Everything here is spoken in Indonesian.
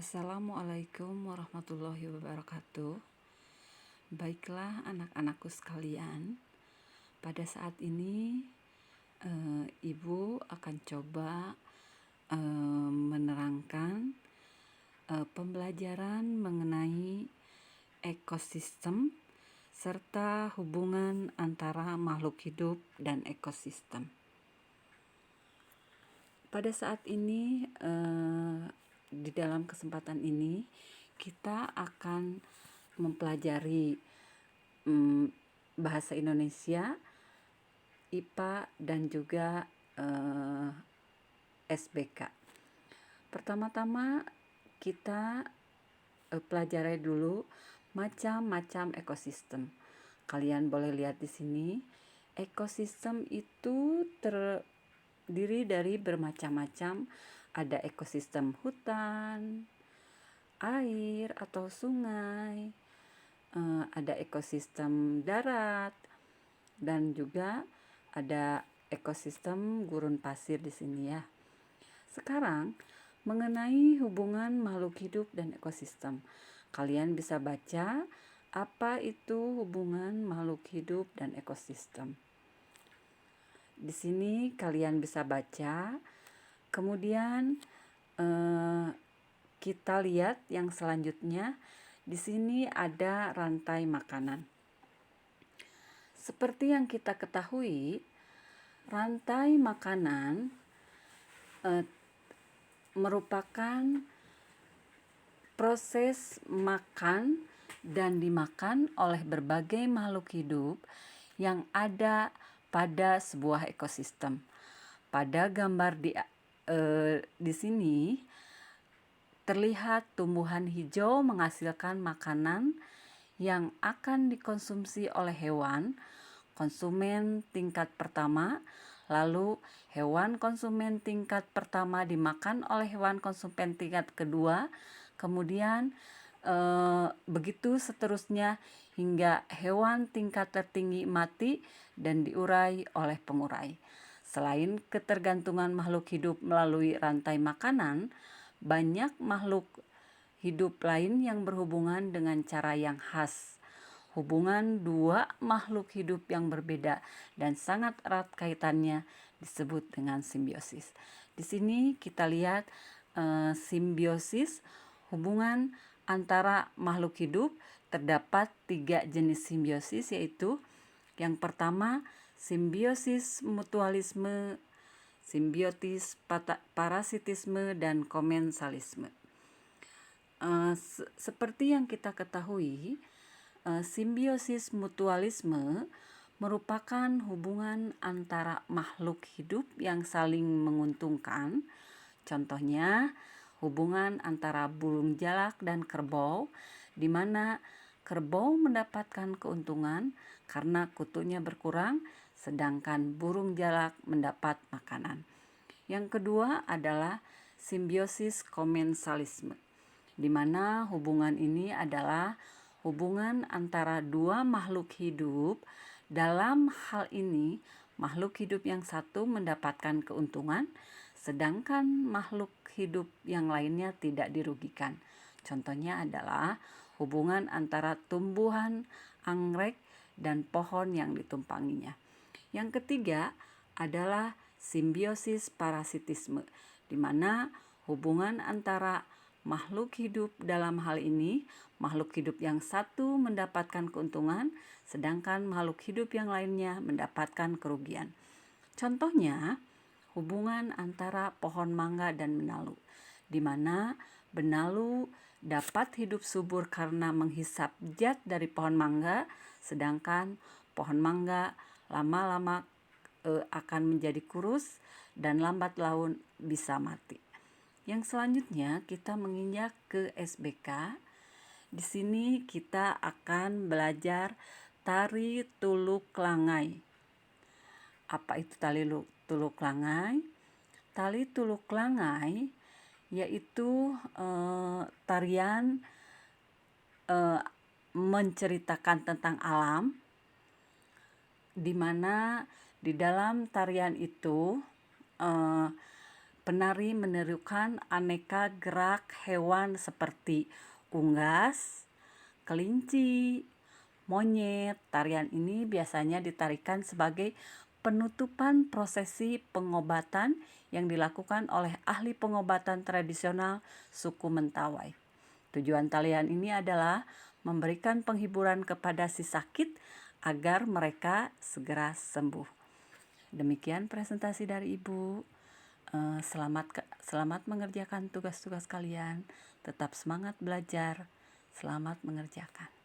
Assalamualaikum warahmatullahi wabarakatuh. Baiklah anak-anakku sekalian, pada saat ini Ibu akan coba menerangkan pembelajaran mengenai ekosistem serta hubungan antara makhluk hidup dan ekosistem. Pada saat ini di dalam kesempatan ini kita akan mempelajari bahasa Indonesia, IPA dan juga SBK. Pertama-tama kita pelajari dulu macam-macam ekosistem. Kalian boleh lihat di sini, ekosistem itu terdiri dari bermacam-macam. Ada ekosistem hutan, air atau sungai, ada ekosistem darat, dan juga ada ekosistem gurun pasir di sini ya. Sekarang mengenai hubungan makhluk hidup dan ekosistem. Kalian bisa baca apa itu hubungan makhluk hidup dan ekosistem. Di sini kalian bisa baca. Kemudian kita lihat yang selanjutnya. Di sini ada rantai makanan. Seperti yang kita ketahui, rantai makanan merupakan proses makan dan dimakan oleh berbagai makhluk hidup yang ada pada sebuah ekosistem. Pada gambar di sini terlihat tumbuhan hijau menghasilkan makanan yang akan dikonsumsi oleh hewan konsumen tingkat pertama, lalu hewan konsumen tingkat pertama dimakan oleh hewan konsumen tingkat kedua, kemudian begitu seterusnya hingga hewan tingkat tertinggi mati dan diurai oleh pengurai. Selain ketergantungan makhluk hidup melalui rantai makanan, banyak makhluk hidup lain yang berhubungan dengan cara yang khas. Hubungan dua makhluk hidup yang berbeda dan sangat erat kaitannya disebut dengan simbiosis. Di sini kita lihat simbiosis, hubungan antara makhluk hidup. Terdapat 3 jenis simbiosis, yaitu yang pertama simbiosis mutualisme, simbiosis parasitisme, dan komensalisme. Seperti yang kita ketahui, simbiosis mutualisme merupakan hubungan antara makhluk hidup yang saling menguntungkan. Contohnya, hubungan antara burung jalak dan kerbau, di mana kerbau mendapatkan keuntungan karena kutunya berkurang, sedangkan burung jalak mendapat makanan. Yang kedua adalah simbiosis komensalisme, di mana hubungan ini adalah hubungan antara dua makhluk hidup. Dalam hal ini, makhluk hidup yang satu mendapatkan keuntungan, sedangkan makhluk hidup yang lainnya tidak dirugikan. Contohnya adalah hubungan antara tumbuhan anggrek dan pohon yang ditumpanginya. Yang ketiga adalah simbiosis parasitisme, di mana hubungan antara makhluk hidup, dalam hal ini makhluk hidup yang satu mendapatkan keuntungan, sedangkan makhluk hidup yang lainnya mendapatkan kerugian. Contohnya, hubungan antara pohon mangga dan benalu, di mana benalu dapat hidup subur karena menghisap zat dari pohon mangga, sedangkan pohon mangga lama-lama akan menjadi kurus dan lambat laun bisa mati. Yang selanjutnya kita menginjak ke SBK. Di sini kita akan belajar tari tuluk langai. Apa itu tari tuluk langai? Tari tuluk langai yaitu tarian menceritakan tentang alam, di mana di dalam tarian itu Penari menirukan aneka gerak hewan seperti unggas, kelinci, monyet. Tarian ini biasanya ditarikan sebagai penutupan prosesi pengobatan yang dilakukan oleh ahli pengobatan tradisional suku Mentawai. Tujuan tarian ini adalah memberikan penghiburan kepada si sakit agar mereka segera sembuh. Demikian presentasi dari Ibu. Selamat mengerjakan tugas-tugas kalian. Tetap semangat belajar. Selamat mengerjakan.